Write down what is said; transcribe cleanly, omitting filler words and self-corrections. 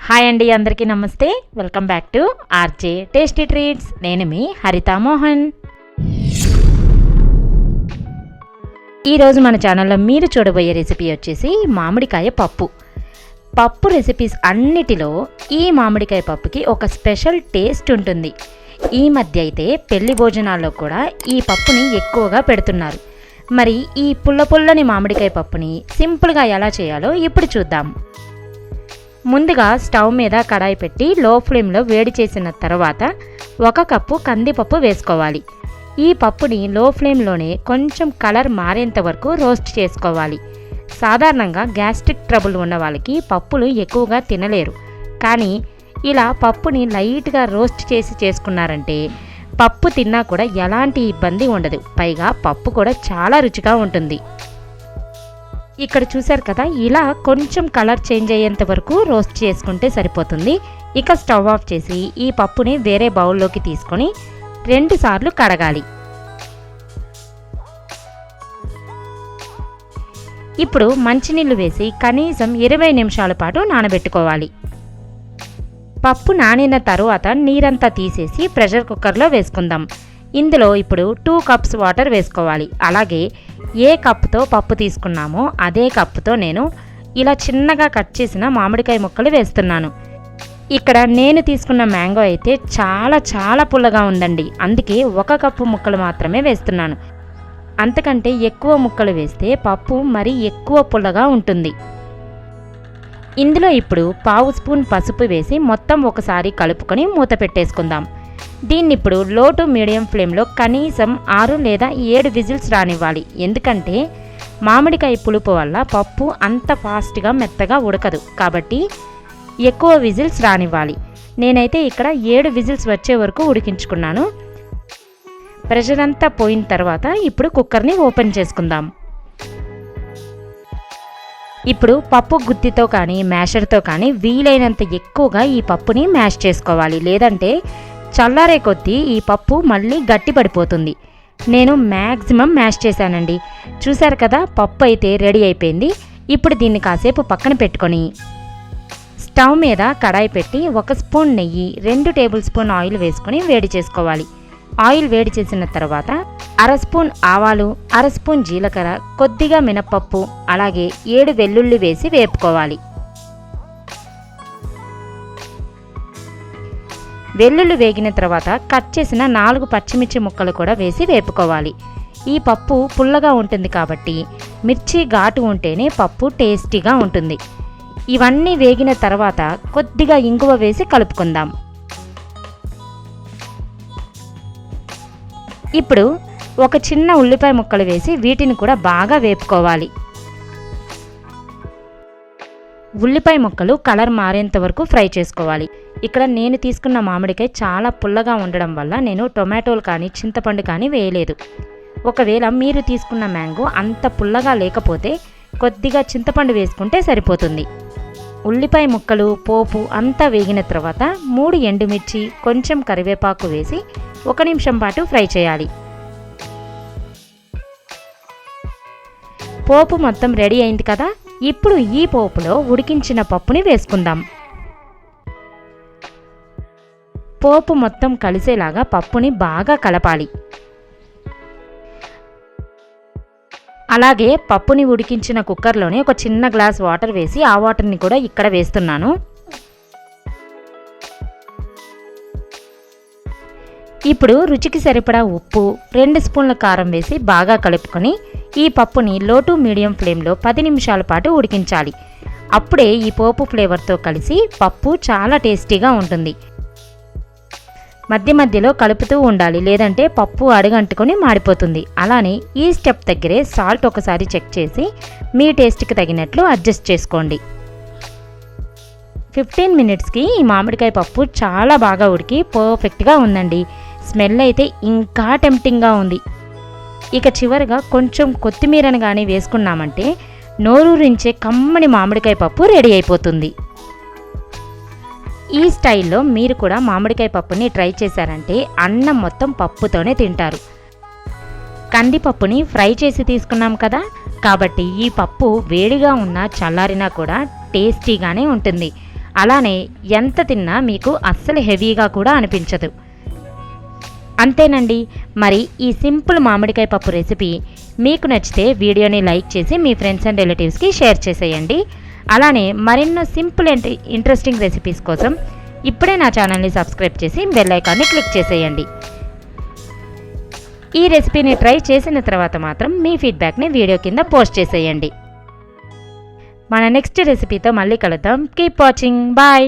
Hi అండి, అందరికీ నమస్తే. Welcome back to RJ tasty treats. నేను మీ హరితా మోహన్. ఈరోజు మన ఛానల్లో మీరు చూడబోయే రెసిపీ వచ్చేసి మామిడికాయ పప్పు. పప్పు రెసిపీస్ అన్నిటిలో ఈ మామిడికాయ పప్పుకి ఒక స్పెషల్ టేస్ట్ ఉంటుంది. ఈ మధ్య అయితే పెళ్లి భోజనాల్లో కూడా ఈ పప్పుని ఎక్కువగా పెడుతున్నారు. మరి ఈ పుల్లని మామిడికాయ పప్పుని సింపుల్గా ఎలా చేయాలో ఇప్పుడు చూద్దాం. ముందుగా స్టవ్ మీద కడాయి పెట్టి లో ఫ్లేమ్లో వేడి చేసిన తర్వాత 1 కప్పు కందిపప్పు వేసుకోవాలి. ఈ పప్పుని లో ఫ్లేమ్లోనే కొంచెం కలర్ మారేంత వరకు రోస్ట్ చేసుకోవాలి. సాధారణంగా గ్యాస్ట్రిక్ ట్రబుల్ ఉన్న వాళ్ళకి పప్పులు ఎక్కువగా తినలేరు, కానీ ఇలా పప్పుని లైట్గా రోస్ట్ చేసి చేసుకున్నారంటే పప్పు తిన్నా కూడా ఎలాంటి ఇబ్బంది ఉండదు. పైగా పప్పు కూడా చాలా రుచిగా ఉంటుంది. ఇక్కడ చూసారు కదా, ఇలా కొంచెం కలర్ చేంజ్ అయ్యేంత వరకు రోస్ట్ చేసుకుంటే సరిపోతుంది. ఇక స్టవ్ ఆఫ్ చేసి ఈ పప్పుని వేరే బౌల్లోకి తీసుకొని 2 సార్లు కడగాలి. ఇప్పుడు మంచినీళ్ళు వేసి కనీసం 20 నిమిషాల పాటు నానబెట్టుకోవాలి. పప్పు నానిన తరువాత నీరంతా తీసేసి ప్రెషర్ కుక్కర్లో వేసుకుందాం. ఇందులో ఇప్పుడు 2 కప్స్ వాటర్ వేసుకోవాలి. అలాగే ఏ కప్పుతో పప్పు తీసుకున్నామో అదే కప్పుతో నేను ఇలా చిన్నగా కట్ చేసిన మామిడికాయ ముక్కలు వేస్తున్నాను. ఇక్కడ నేను తీసుకున్న మ్యాంగో అయితే చాలా పుల్లగా ఉందండి. అందుకే 1 కప్పు ముక్కలు మాత్రమే వేస్తున్నాను. అంతకంటే ఎక్కువ ముక్కలు వేస్తే పప్పు మరి ఎక్కువ పుల్లగా ఉంటుంది. ఇందులో ఇప్పుడు 1/2 స్పూన్ పసుపు వేసి మొత్తం ఒకసారి కలుపుకొని మూత పెట్టేసుకుందాం. దీన్ని ఇప్పుడు లో టు మీడియం ఫ్లేమ్లో కనీసం 6 లేదా 7 విజిల్స్ రానివ్వాలి. ఎందుకంటే మామిడికాయ పులుపు వల్ల పప్పు అంత ఫాస్ట్గా మెత్తగా ఉడకదు, కాబట్టి ఎక్కువ విజిల్స్ రానివ్వాలి. నేనైతే ఇక్కడ 7 విజిల్స్ వచ్చే వరకు ఉడికించుకున్నాను. ప్రెషర్ అంతా పోయిన తర్వాత ఇప్పుడు కుక్కర్ని ఓపెన్ చేసుకుందాం. ఇప్పుడు పప్పు గుత్తితో కానీ మ్యాషర్తో కానీ వీలైనంత ఎక్కువగా ఈ పప్పుని మ్యాష్ చేసుకోవాలి. లేదంటే చల్లారే కొద్దీ ఈ పప్పు మళ్ళీ గట్టి పడిపోతుంది. నేను మ్యాక్సిమం మ్యాష్ చేశానండి. చూశారు కదా, పప్పు అయితే రెడీ అయిపోయింది. ఇప్పుడు దీన్ని కాసేపు పక్కన పెట్టుకొని స్టవ్ మీద కడాయి పెట్టి 1 స్పూన్ నెయ్యి, 2 టేబుల్ స్పూన్ ఆయిల్ వేసుకొని వేడి చేసుకోవాలి. ఆయిల్ వేడి చేసిన తర్వాత 1/2 స్పూన్ ఆవాలు, 1/2 స్పూన్ జీలకర్ర, కొద్దిగా మినప్పప్పు, అలాగే 7 వెల్లుల్లి వేసి వేపుకోవాలి. వెల్లుల్లి వేగిన తర్వాత కట్ చేసిన 4 పచ్చిమిర్చి ముక్కలు కూడా వేసి వేపుకోవాలి. ఈ పప్పు పుల్లగా ఉంటుంది కాబట్టి మిర్చి ఘాటు ఉంటేనే పప్పు టేస్టీగా ఉంటుంది. ఇవన్నీ వేగిన తర్వాత కొద్దిగా ఇంగువ వేసి కలుపుకుందాం. ఇప్పుడు ఒక చిన్న ఉల్లిపాయ ముక్కలు వేసి వీటిని కూడా బాగా వేపుకోవాలి. ఉల్లిపాయ ముక్కలు కలర్ మారేంత వరకు ఫ్రై చేసుకోవాలి. ఇక్కడ నేను తీసుకున్న మామిడికాయ చాలా పుల్లగా ఉండడం వల్ల నేను టొమాటోలు కానీ చింతపండు కానీ వేయలేదు. ఒకవేళ మీరు తీసుకున్న మ్యాంగో అంత పుల్లగా లేకపోతే కొద్దిగా చింతపండు వేసుకుంటే సరిపోతుంది. ఉల్లిపాయ ముక్కలు, పోపు అంతా వేగిన తర్వాత 3 ఎండుమిర్చి, కొంచెం కరివేపాకు వేసి 1 నిమిషం పాటు ఫ్రై చేయాలి. పోపు మొత్తం రెడీ అయింది కదా, ఇప్పుడు ఈ పోపులో ఉడికించిన పప్పుని వేసుకుందాం. పోపు మొత్తం కలిసేలాగా పప్పుని బాగా కలపాలి. అలాగే పప్పుని ఉడికించిన కుక్కర్లోనే ఒక చిన్న గ్లాస్ వాటర్ వేసి ఆ వాటర్ని కూడా ఇక్కడ వేస్తున్నాను. ఇప్పుడు రుచికి సరిపడా ఉప్పు, 2 స్పూన్ల కారం వేసి బాగా కలుపుకొని ఈ పప్పుని లో టు మీడియం ఫ్లేమ్లో 10 నిమిషాల పాటు ఉడికించాలి. అప్పుడే ఈ పోపు ఫ్లేవర్తో కలిసి పప్పు చాలా టేస్టీగా ఉంటుంది. మధ్య మధ్యలో కలుపుతూ ఉండాలి, లేదంటే పప్పు అడుగంటుకొని మాడిపోతుంది. అలానే ఈ స్టెప్ దగ్గరే సాల్ట్ ఒకసారి చెక్ చేసి మీ టేస్ట్కి తగినట్లు అడ్జస్ట్ చేసుకోండి. 15 మినిట్స్కి ఈ మామిడికాయ పప్పు చాలా బాగా ఉడికి పర్ఫెక్ట్గా ఉందండి. స్మెల్ అయితే ఇంకా టెంప్టింగ్గా ఉంది. ఇక చివరిగా కొంచెం కొత్తిమీరను కానీ వేసుకున్నామంటే నోరూరించే కమ్మని మామిడికాయ పప్పు రెడీ అయిపోతుంది. ఈ స్టైల్లో మీరు కూడా మామిడికాయ పప్పుని ట్రై చేశారంటే అన్నం మొత్తం పప్పుతోనే తింటారు. కందిపప్పుని ఫ్రై చేసి తీసుకున్నాం కదా, కాబట్టి ఈ పప్పు వేడిగా ఉన్నా చల్లారినా కూడా టేస్టీగానే ఉంటుంది. అలానే ఎంత తిన్నా మీకు అస్సలు హెవీగా కూడా అనిపించదు. అంతేనండి. మరి ఈ సింపుల్ మామిడికాయ పప్పు రెసిపీ మీకు నచ్చితే వీడియోని లైక్ చేసి మీ ఫ్రెండ్స్ అండ్ రిలేటివ్స్కి షేర్ చేసేయండి. అలానే మరెన్నో సింపుల్ అండ్ ఇంట్రెస్టింగ్ రెసిపీస్ కోసం ఇప్పుడే నా ఛానల్ని సబ్స్క్రైబ్ చేసి బెల్ ఐకాన్ని క్లిక్ చేసేయండి. ఈ రెసిపీని ట్రై చేసిన తర్వాత మాత్రం మీ ఫీడ్బ్యాక్ని వీడియో కింద పోస్ట్ చేసేయండి. మన నెక్స్ట్ రెసిపీతో మళ్ళీ కలుద్దాం. Keep watching. బాయ్.